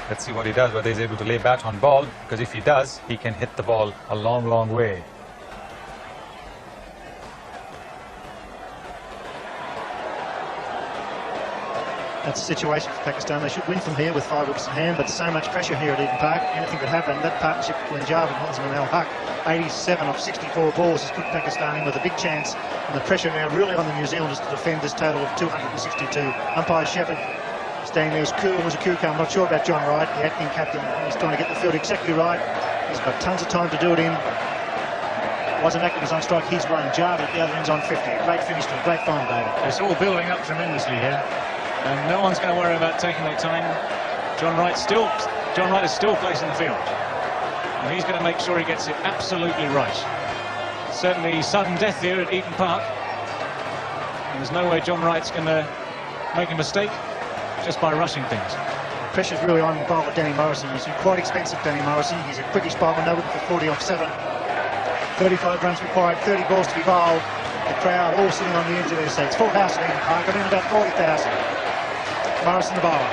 Let's see what he does, whether he's able to lay bat on ball, because if he does, he can hit the ball a long, long way. That's the situation for Pakistan. They should win from here with 5 wickets in hand, but so much pressure here at Eden Park. Anything could happen. That partnership between Javed and Hosman al-Haq, 87 of 64 balls, has put Pakistan in with a big chance. And the pressure now really on the New Zealanders to defend this total of 262. Umpire Shepherd staying there as cool as a cucumber. I'm not sure about John Wright, the acting captain. He's trying to get the field exactly right. He's got tons of time to do it in. Wasem Akram was on strike. He's one. Javed at the other end's on 50. Great finish to a great final, David. It's all building up tremendously here. And no one's going to worry about taking their time. John Wright is still placing the field. And he's going to make sure he gets it absolutely right. Certainly sudden death here at Eden Park. And there's no way John Wright's going to make a mistake just by rushing things. Pressure's really on bowler Danny Morrison. He's quite expensive, Danny Morrison. He's a quickish bowler, no looking for 40 off 7. 35 runs required, 30 balls to be bowled. The crowd all sitting on the edge of their seats. Full house at Eden Park, got in about 40,000. Morrison the bowler.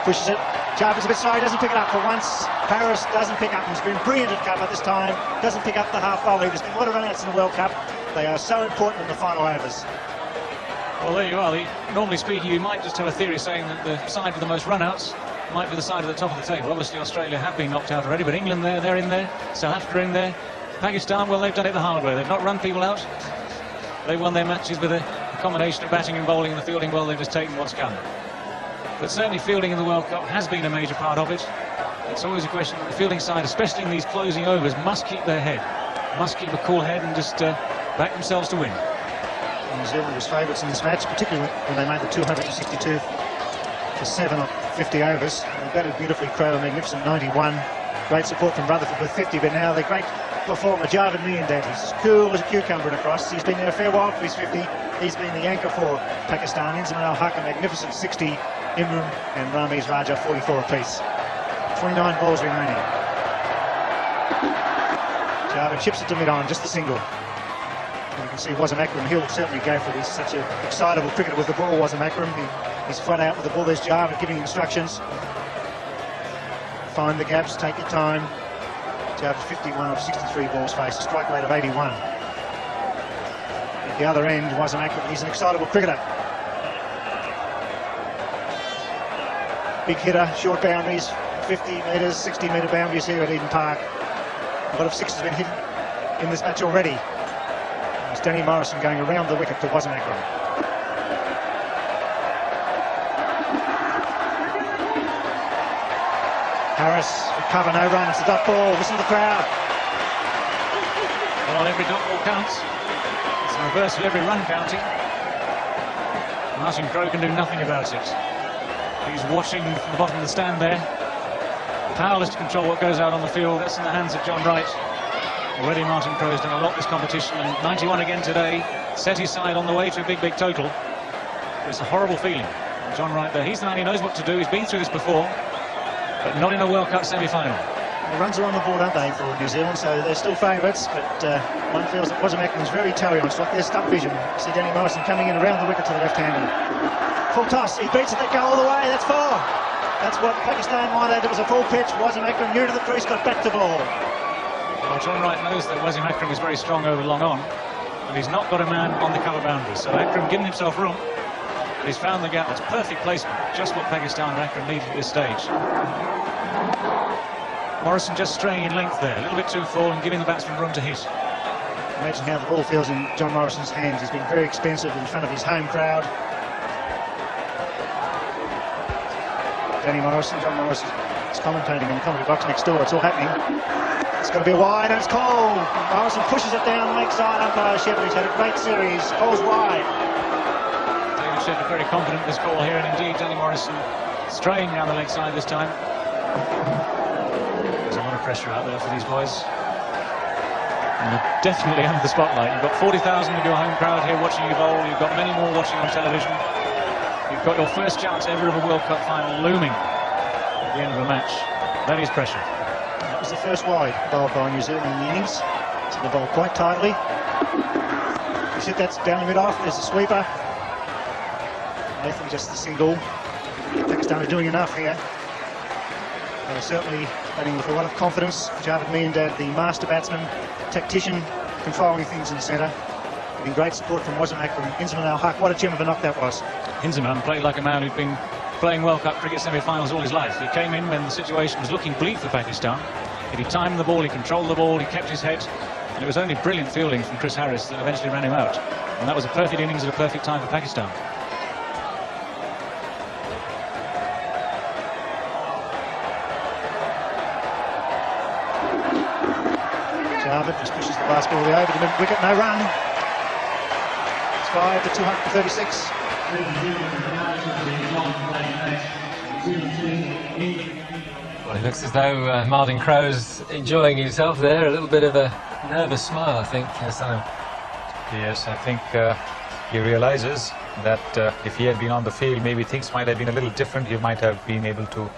Pushes it. Javed's a bit slow, doesn't pick it up for once. Paris doesn't pick up. He's been brilliant at cover this time. Doesn't pick up the half bowler. There's been a lot of run-outs in the World Cup. They are so important in the final overs. Well, there you are. Normally speaking, you might just have a theory saying that the side with the most run-outs might be the side at the top of the table. Obviously, Australia have been knocked out already, but England, they're in there. South Africa in there. Pakistan, well, they've done it the hard way. They've not run people out. They've won their matches with a combination of batting and bowling and the fielding well. They've just taken what's come. But certainly fielding in the World Cup has been a major part of it. It's always a question that the fielding side, especially in these closing overs, must keep their head. Must keep a cool head and just back themselves to win. New Zealand was favourites in this match, particularly when they made the 262 for 7 of 50 overs. They batted beautifully, Crowe, a magnificent 91. Great support from Rutherford with 50, but now the great performer, Javed Miandad. He's cool as a cucumber across. He's been there a fair while for his 50. He's been the anchor for Pakistan. Inzamam al-Haq, a magnificent 60. Imran and Ramiz Raja, 44 apiece. 29 balls remaining. Javed chips it to mid-on, just the single. And you can see Wasem Akram, he'll certainly go for this. Such an excitable cricketer with the ball, Wasem Akram. He's flat out with the ball. There's Javed giving instructions. Find the gaps, take your time. Javed 51 of 63 balls faced, a strike rate of 81. At the other end, Wasem Akram, he's an excitable cricketer. Big hitter, short boundaries, 50 metres, 60 metre boundaries here at Eden Park. A lot of sixes have been hit in this match already. It's Danny Morrison going around the wicket to Wasem Akram. Harris, cover, no run, it's a dot ball, listen to the crowd. Well, every dot ball counts. It's a reverse of every run counting. Martin Crowe can do nothing about it. He's watching from the bottom of the stand there. Powerless to control what goes out on the field. That's in the hands of John Wright. Already Martin Crowe has done a lot this competition, and 91 again today. Set his side on the way to a big, big total. It's a horrible feeling. John Wright there, he's the man who knows what to do. He's been through this before, but not in a World Cup semi-final. The runs are on the board, aren't they, for New Zealand, so they're still favourites, but one feels that Wasem Akram's very telling on. It's like their stump vision. You see Danny Morrison coming in around the wicket to the left-hander. Full toss, he beats it, they go all the way, that's 4. That's what Pakistan wanted. It was a full pitch. Wasem Akram new to the crease, got back to ball. Well, John Wright knows that Wasem Akram is very strong over long on, but he's not got a man on the cover boundary. So Akram giving himself room, but he's found the gap. It's perfect placement, just what Pakistan and Akram needed at this stage. Morrison just straying in length there, a little bit too full and giving the batsman room to hit. Imagine how the ball feels in John Morrison's hands. He's been very expensive in front of his home crowd. Danny Morrison, John Morrison is commentating in the commentary box next door. It's all happening. It's got to be wide and it's called. Morrison pushes it down the leg side. Umpire Shepherd, he's had a great series. Calls wide. David Shepherd very confident in this call here, and indeed Danny Morrison straying down the leg side this time. There's a lot of pressure out there for these boys. And you're definitely under the spotlight. You've got 40,000 of your home crowd here watching you bowl. You've got many more watching on television. You've got your first chance ever of a World Cup final looming at the end of a match. That is pressure. That was the first wide bowled by New Zealand in the innings. So they bowled quite tightly. You see that's down the mid-off. There's a sweeper. Nathan just the single. Pakistan are doing enough here. They're certainly batting with a lot of confidence. Javed Miandad, the master batsman, tactician, controlling things in the centre. Getting great support from Wasim Akram and Inzamam al-Haq. What a gem of a knock that was. Inzamam played like a man who'd been playing World Cup cricket semi-finals all his life. He came in when the situation was looking bleak for Pakistan. He timed the ball, he controlled the ball, he kept his head, and it was only brilliant fielding from Chris Harris that eventually ran him out. And that was a perfect innings at a perfect time for Pakistan. Javed just pushes the last ball over the mid-wicket, no run. It's 5 to 236. Well, it looks as though Martin Crowe's enjoying himself there. A little bit of a nervous smile, I think. Yes, I think he realizes that if he had been on the field, maybe things might have been a little different. He might have been able to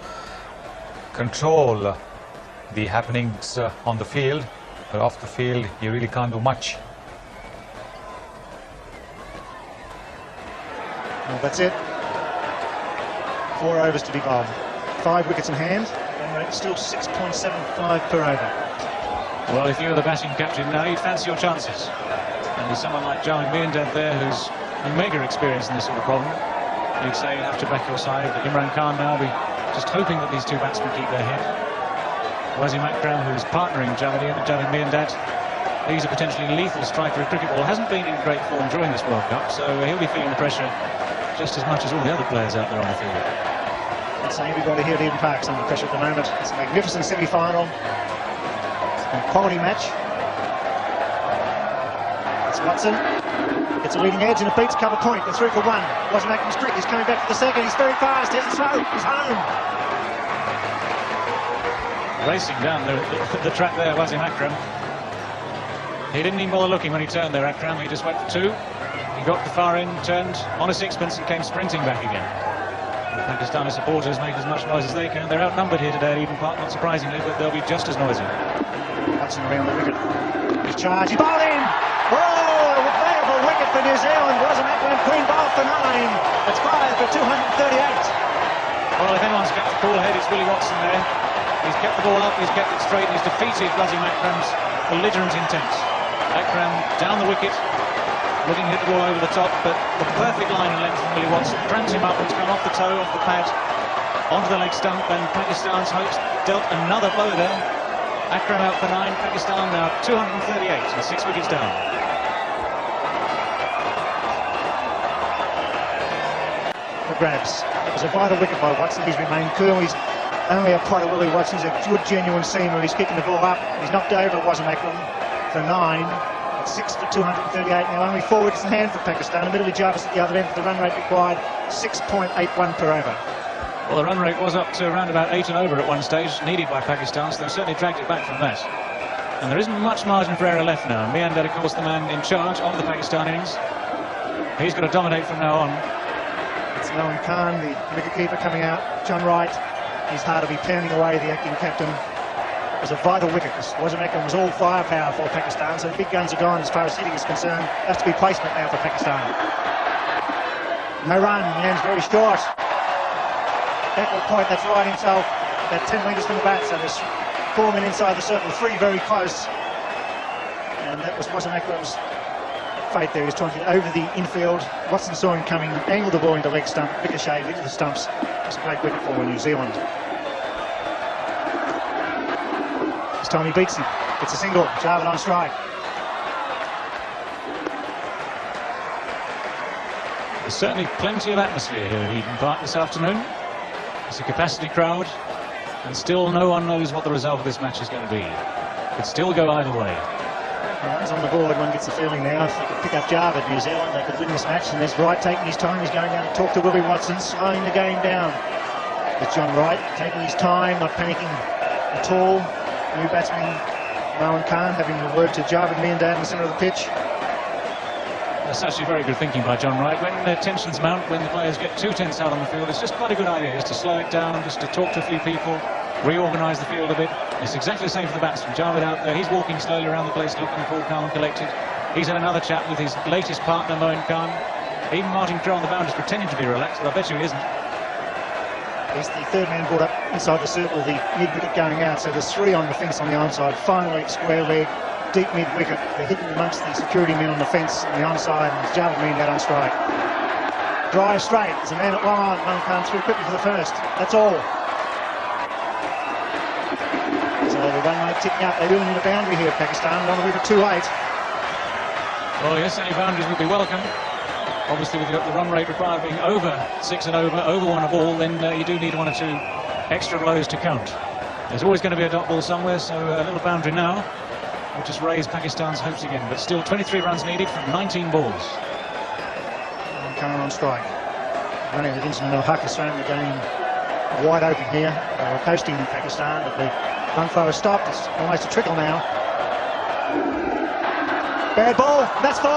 control the happenings on the field, but off the field, you really can't do much. Well, that's it. 4 overs to be bowled. 5 wickets in hand. And it's still 6.75 per over. Well, if you were the batting captain now, you'd fancy your chances. And with someone like Javed Miandad there, who's a mega experience in this sort of problem, you'd say you have to back your side. But Imran Khan now be just hoping that these two batsmen keep their head. Wasim Akram, who's partnering Javed Miandad, he's a potentially lethal striker of cricket ball. Hasn't been in great form during this World Cup, so he'll be feeling the pressure just as much as all the other players out there on the field. I'd say everybody here at Eden Park's under pressure at the moment. It's a magnificent semi-final. It's a quality match. It's Watson. Gets a leading edge and it beats cover point. They're 3 for 1. Wasim Akram's quick. He's coming back for the second. He's very fast. Here's the throw. He's home. Racing down the track there, Wasim Akram. He didn't even bother looking when he turned there, Akram. He just went for 2. He got the far end, turned on a sixpence and came sprinting back again. The Pakistani supporters make as much noise as they can. They're outnumbered here today at Eden Park, not surprisingly, but they'll be just as noisy. Watson around the wicket. His charge. He's bowled in. Oh, a valuable wicket for New Zealand. Wasim Akram clean bowl for 9. It's 5 for 238. Well, if anyone's kept the cool head, it's Willie Watson there. He's kept the ball up, he's kept it straight, he's defeated Wasim Akram's belligerent intent. Akram down the wicket, looking to hit the ball over the top, but the perfect line and length from Willie Watson cramps him up. It's gone off the toe, off the pad, onto the leg stump, and Pakistan's hopes dealt another blow there. Akram out for 9, Pakistan now 238 and 6 wickets down. The grabs. It was a vital wicket by Watson. He's remained cool. He's only a pot of Willie Watson. He's a good, genuine seamer. He's kicking the ball up. He's knocked over Wasim Akram for 9. It's 6 for 238. Now only 4 wickets in hand for Pakistan. Admittedly, Jarvis at the other end for the run rate required 6.81 per over. Well, the run rate was up to around about 8 and over at one stage, needed by Pakistan, so they've certainly dragged it back from that. And there isn't much margin for error left now. Miandad, of course, the man in charge of the Pakistan innings. He's got to dominate from now on. It's Imran Khan, the wicketkeeper, coming out. John Wright. He's hard to be pounding away, the acting captain. It was a vital wicket because Wasim Akram was all firepower for Pakistan, so the big guns are gone as far as hitting is concerned. Has to be placement now for Pakistan. No run, Mian's very short. Backward point, that's right himself, about 10 metres from the bat, so there's 4 men inside the circle, 3 very close. And that was Wasim Akram's fate there. He was trying to get over the infield. Watson saw him coming, angled the ball into leg stump, ricocheted into the stumps. It's a great wicket for New Zealand. This time he beats him. It's a single. Javed on strike. There's certainly plenty of atmosphere here at Eden Park this afternoon. It's a capacity crowd, and still no one knows what the result of this match is going to be. It could still go either way. Runs on the ball, everyone gets the feeling now if they could pick up Javed, New Zealand, they could win this match. And there's Wright taking his time. He's going down to talk to Willie Watson, slowing the game down. With John Wright taking his time, not panicking at all. New batsman Imran Khan having a word to Javed Miandad in the centre of the pitch. That's actually very good thinking by John Wright. When the tensions mount, when the players get too tense out on the field, it's just quite a good idea just to slow it down, just to talk to a few people, reorganise the field a bit. It's exactly the same for the batsman. Javed out there, he's walking slowly around the place, looking cool, calm and collected. He's had another chat with his latest partner, Moin Khan. Even Martin Crowe on the boundaries pretending to be relaxed, but I bet you he isn't. He's the third man brought up inside the circle, the mid-wicket going out, so there's 3 on the fence on the onside. Finally, square leg, deep mid-wicket. They're hidden amongst the security men on the fence on the onside, and there's Jarvis Mead out on strike. Drive straight, there's a man at one on, one come through quickly for the first. That's all. So the run rate ticking up. They really need a boundary here, Pakistan. Don't want to leave it 2-8. Well, yes, any boundaries would be welcome. Obviously, with the run rate required being over 6 and over 1 a ball, then you do need 1 or 2 extra blows to count. There's always going to be a dot ball somewhere, so a little boundary now will just raise Pakistan's hopes again. But still 23 runs needed from 19 balls. Coming on strike. Running with Vincent Al-Haq has thrown the game wide open here. They were coasting Pakistan, but the run flow has stopped. It's almost a trickle now. Bad ball, that's 4.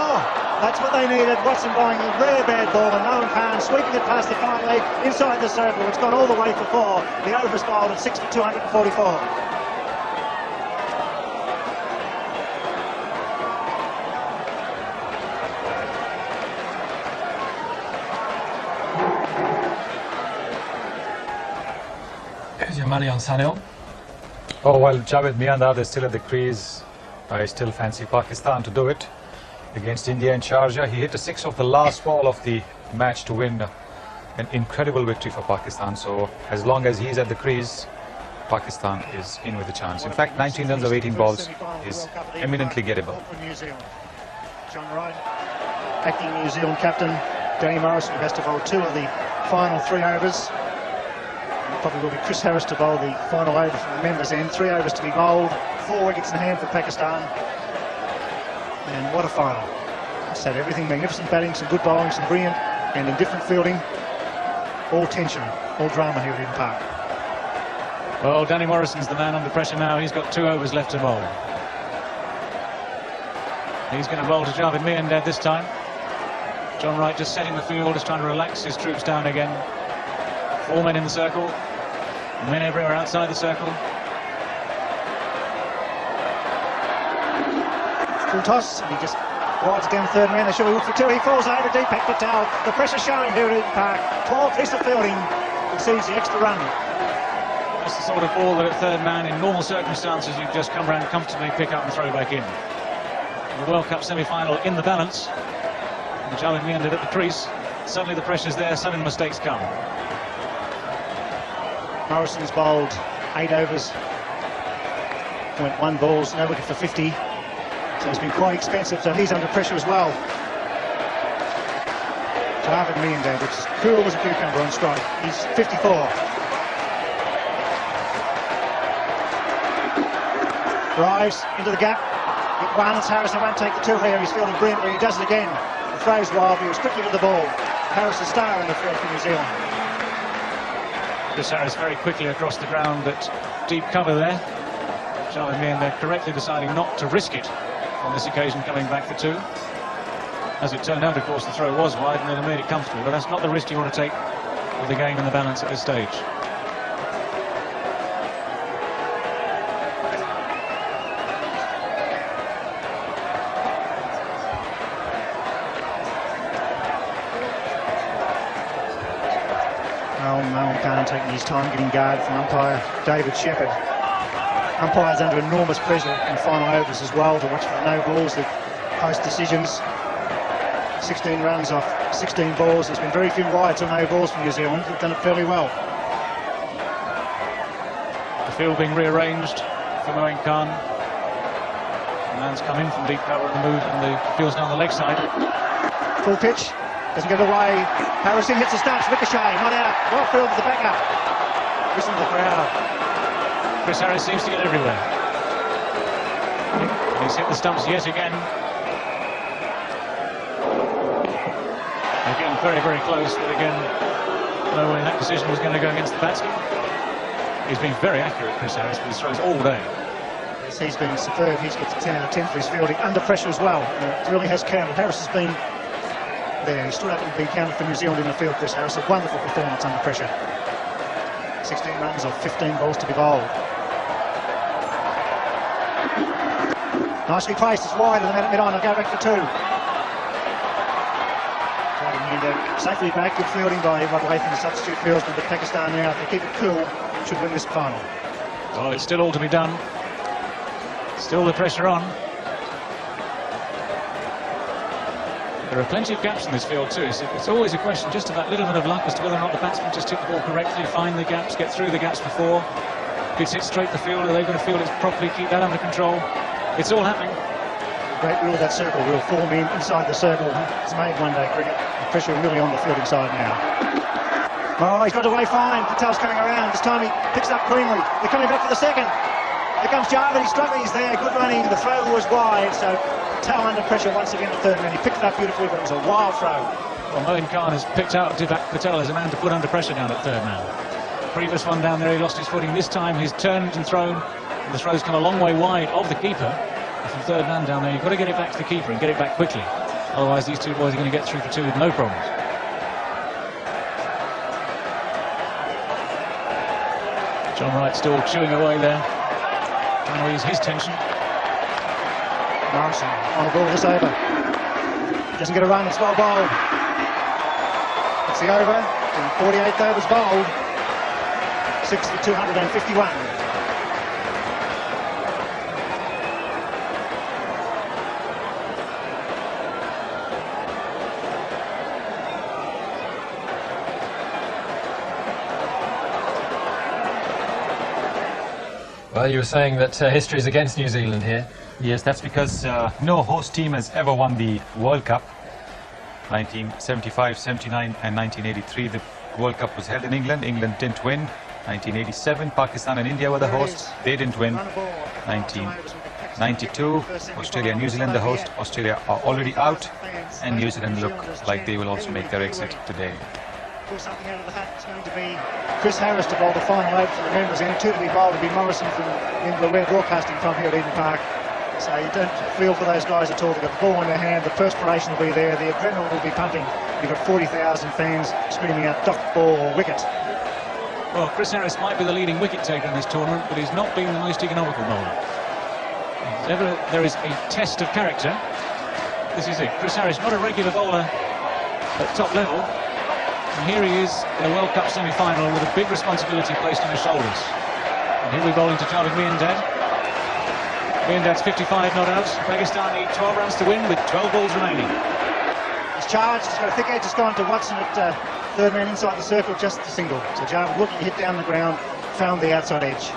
That's what they needed. Watson bowling a rare bad ball, and Noam Khan sweeping it past the front leg inside the circle. It's gone all the way for 4. The over is bowled at 6 for 244. Here's your money on Sunil. Oh, while Javed Miandad is still at the crease, I still fancy Pakistan to do it against India in Sharjah. He hit a 6 off the last ball of the match to win an incredible victory for Pakistan. So as long as he's at the crease, Pakistan is in with a chance. In fact, 19 runs of 18 balls is eminently gettable. John Wright, acting New Zealand captain. Danny Morrison has to bowl 2 of the final 3 overs. Probably will be Chris Harris to bowl the final over from the members' end. 3 overs to be bowled, 4 wickets in hand for Pakistan. And what a final. It's had everything, magnificent batting, some good bowling, some brilliant and indifferent fielding. All tension, all drama here at Eden Park. Well, Danny Morrison's the man under pressure now. He's got 2 overs left to bowl. He's going to bowl to Javed Miandad this time. John Wright just setting the field, just trying to relax his troops down again. 4 men in the circle, men everywhere outside the circle. Full toss, and he just rides down third man. They should be looked for 2. He falls over Deepak Patel. The pressure showing here at Eden Park. Tall piece of fielding exceeds the extra run. That's the sort of ball that at third man, in normal circumstances, you'd just come around comfortably, pick up and throw back in. The World Cup semi-final in the balance. And Javed Miandad at the crease. Suddenly the pressure's there, suddenly the mistakes come. Morrison's bowled 8 overs. 0.1 balls, no wicket for 50. So it's been quite expensive, so he's under pressure as well. Javed Miandad, which is cool as a cucumber on strike. He's 54. Drives into the gap. It runs. Harrison won't take the 2 here. He's fielding brilliantly. He does it again. The throw's wild. He was quickly to the ball. Harris a star in the field for New Zealand. Chris Harris very quickly across the ground at deep cover there. Javed Miandad correctly deciding not to risk it on this occasion, coming back for 2. As it turned out, of course, the throw was wide and then made it comfortable, but that's not the risk you want to take with the game in the balance at this stage. Noam Khan taking his time getting guard from umpire David Shepherd. Umpires under enormous pressure in final overs as well to watch for no balls, the post decisions. 16 runs off 16 balls. There's been very few wides or no balls from New Zealand. They've done it fairly well. The field being rearranged for Moeen Khan. The man's come in from deep cover and the move, and the field's down the leg side. Full pitch, doesn't get away. Harrison hits the stumps, ricochet, not out. Well fielded the backup. Listen to the crowd. Chris Harris seems to get everywhere. He's hit the stumps yet again. Again, very, very close, but again, no way that decision was going to go against the batsman. He's been very accurate, Chris Harris, with his throws all day. Yes, he's been superb. He's got 10 out of 10 for his fielding, under pressure as well. It really has counted. Harris has been there. He stood up and been counted for New Zealand in the field, Chris Harris. A wonderful performance under pressure. 16 runs off 15 balls to be bowled. Nicely placed, it's wide, and the man at mid-on will go back for 2. safely back. Good fielding by Latham, the substitute fieldsman. But Pakistan now, if they keep it cool, should win this final. Well, it's still all to be done. Still the pressure on. There are plenty of gaps in this field too. It's always a question just of that little bit of luck as to whether or not the batsman just hit the ball correctly, find the gaps, get through the gaps before. If it's hit straight to the fielder, they've got to field it properly, keep that under control. It's all happening. Great rule, that circle will form inside the circle. It's made one day cricket. The pressure really on the fielding side now. Oh, he's got away fine. Patel's coming around. This time he picks up cleanly. They're coming back for the second. Here comes Jarvis. He's struggling. He's there. Good running. The throw was wide. So Patel under pressure once again at third man. He picked it up beautifully, but it was a wild throw. Well, Moin Khan has picked out Divak Patel as a man to put under pressure down at third man. Previous one down there, he lost his footing. This time he's turned and thrown. And the throw's come a long way wide of the keeper. From third man down there, you've got to get it back to the keeper and get it back quickly. Otherwise, these two boys are going to get through for two with no problems. John Wright still chewing away there, trying to ease his tension. Morrison on the ball this over. Doesn't get a run, it's well bowled. It's the over. The 48th over's bowled. 6 for 251. Well, you were saying that history is against New Zealand here. Yes, that's because no host team has ever won the World Cup. 1975, 79 and 1983, the World Cup was held in England. England didn't win. 1987, Pakistan and India were the hosts. They didn't win. 1992, Australia and New Zealand the host. Australia are already out, and New Zealand look like they will also make their exit today. Pull something out of the hat. It's going to be Chris Harris to bowl the final over for the members, and two to be bowled will be Morrison from England. We're broadcasting from here at Eden Park, so you don't feel for those guys at all. They've got the ball in their hand, the perspiration will be there, the adrenaline will be pumping. You've got 40,000 fans screaming out "Dock ball" or "wicket." Well, Chris Harris might be the leading wicket taker in this tournament, but he's not been the most economical bowler. If ever there is a test of character, this is it. Chris Harris, not a regular bowler at top level. And here he is in a World Cup semi-final with a big responsibility placed on his shoulders. And here we're bowling to Javed Miandad. Miandad's 55 not out. Pakistan need 12 runs to win with 12 balls remaining. He's charged, he's got a thick edge, has gone to Watson at third man inside the circle, just a single. So Javed looking to hit down the ground, found the outside edge.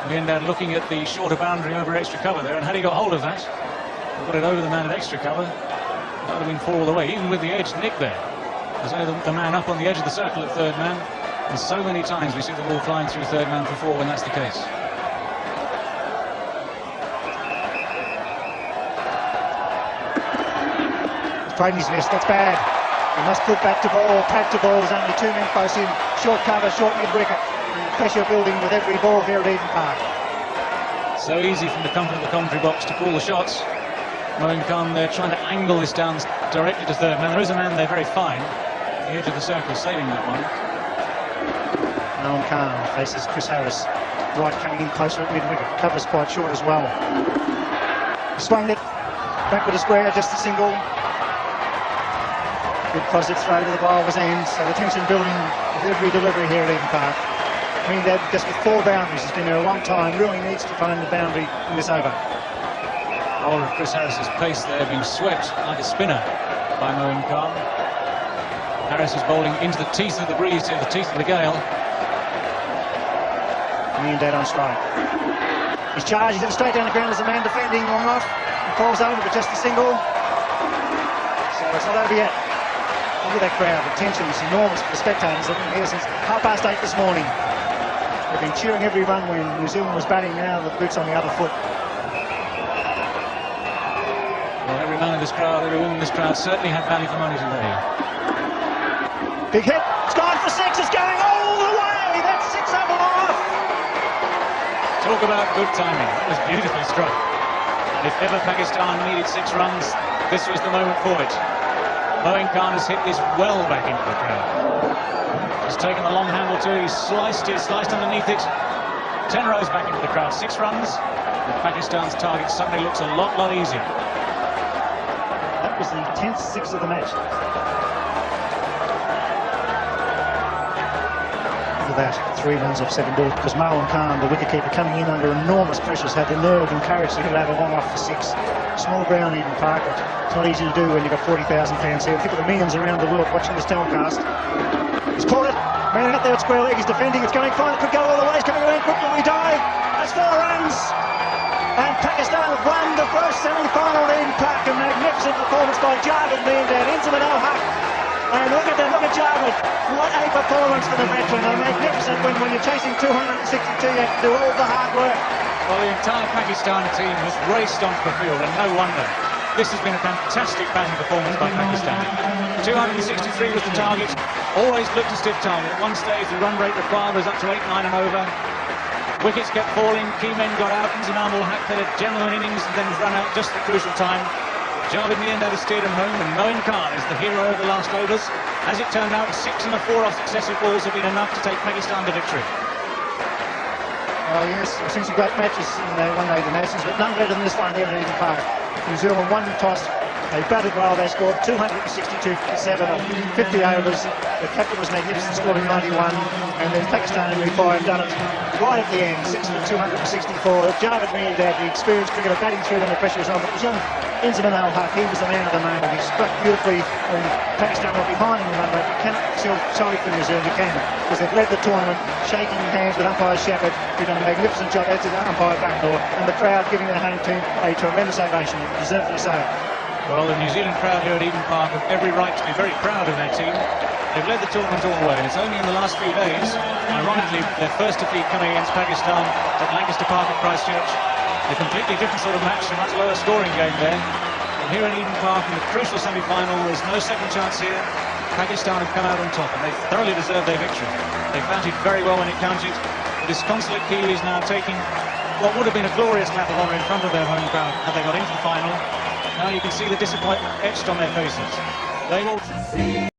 Miandad looking at the shorter boundary over extra cover there, and had he got hold of that, got it over the man at extra cover, that would have been 4 all the way, even with the edge nick there. There's the man up on the edge of the circle at third man, and so many times we see the ball flying through third man for 4 when that's the case. Brady's missed, that's bad. He must put back to ball, pad to ball. There's only 2 men close in. Short cover, short mid-wicket. Pressure building with every ball here at Eden Park. So easy from the comfort of the commentary box to call the shots. Moin Khan there trying to angle this down directly to third man. There is a man there very fine. The edge of the circle saving that one. Moin Khan faces Chris Harris. Right coming in closer at mid-wicket. Cover's quite short as well. Swung it. Back with a square, just a single. Good positive throw to the bowler's end, so the tension building with every delivery here at Eden Park. I mean, just with 4 boundaries, he's been there a long time, really needs to find the boundary in this over. Bowler of Chris Harris's pace there being swept like a spinner by Moin Khan. Harris is bowling into the teeth of the breeze here, the teeth of the gale. Miandad on strike. He's charged, he's straight down the ground as a man defending or not. He falls over, but just a single. So it's not over yet. Look at that crowd, the tension is enormous for the spectators. They've been here since 8:30 this morning. They've been cheering every run when New Zealand was batting, now the boots on the other foot. Well, every man in this crowd, every woman in this crowd certainly had value for money today. Big hit, it's gone for 6, it's going all the way, that's 6 up and off. Talk about good timing, that was beautifully struck. And if ever Pakistan needed 6 runs, this was the moment for it. Moin Khan has hit this well back into the crowd. He's taken the long handle too, he's sliced underneath it. 10 rows back into the crowd, 6 runs. And Pakistan's target suddenly looks a lot easier. That was the 10th 6 of the match. after that, 3 runs off 7 balls, because Marlon Khan, the wicketkeeper, coming in under enormous pressures, had the nerve and courage to have a 1 off for 6. Small ground, Eden Park. It's not easy to do when you've got 40,000 fans here. Think of the millions around the world watching this telecast. He's caught it. Man out there at square leg. He's defending. It's going fine. It could go all the way. It's coming around quickly. We dive. That's 4 runs. And Pakistan have won the first semi-final in Eden Park. A magnificent performance by Javed Miandad. Inzamam al-Haq. And look at that. Look at Javed. What a performance for the veteran. A magnificent win. When you're chasing 262, you have to do all the hard work. Well, the entire Pakistan team has raced onto the field, and no wonder. This has been a fantastic batting performance by Pakistan. 263 was the target. Always looked a stiff target. At one stage, the run rate required was up to 8-9 and over. Wickets kept falling. Key men got out. Inzamam al-Haq had a genuine innings and then run out just at the crucial time. Javed Miandad has steered them home, and Moeen Khan is the hero of the last overs. As it turned out, 6 and 4 off successive balls have been enough to take Pakistan to victory. Oh yes, we've seen some great matches in one-day internationals, but none better than this one here at Eden Park. New Zealand won the toss. They batted well. They scored 262 for 7 of 50 overs. The captain was magnificent, scoring 91, and then Pakistan replied, done it right at the end, 6 for 264. Javed Miandad, the experienced cricketer, batting through when the pressure was on. But it was young Inzamam al-Haq. He was the man of the moment. He struck beautifully, and Pakistan were behind in the run rate. You cannot feel sorry for New Zealand. You can, because they've led the tournament, shaking hands with umpire Shepard, who done a magnificent job, as did umpire Backdoor, and the crowd giving their home team a tremendous ovation, deservedly so. Well, the New Zealand crowd here at Eden Park have every right to be very proud of their team. They've led the tournament all the way, and it's only in the last few days, ironically, their first defeat coming against Pakistan at Lancaster Park at Christchurch. A completely different sort of match, a much lower scoring game there. And here at Eden Park in the crucial semi-final, there's no second chance here. Pakistan have come out on top, and they thoroughly deserved their victory. They batted very well when it counted. The disconsolate Kiwis now taking what would have been a glorious clap of honour in front of their home crowd had they got into the final. Now you can see the disappointment etched on their faces. They will...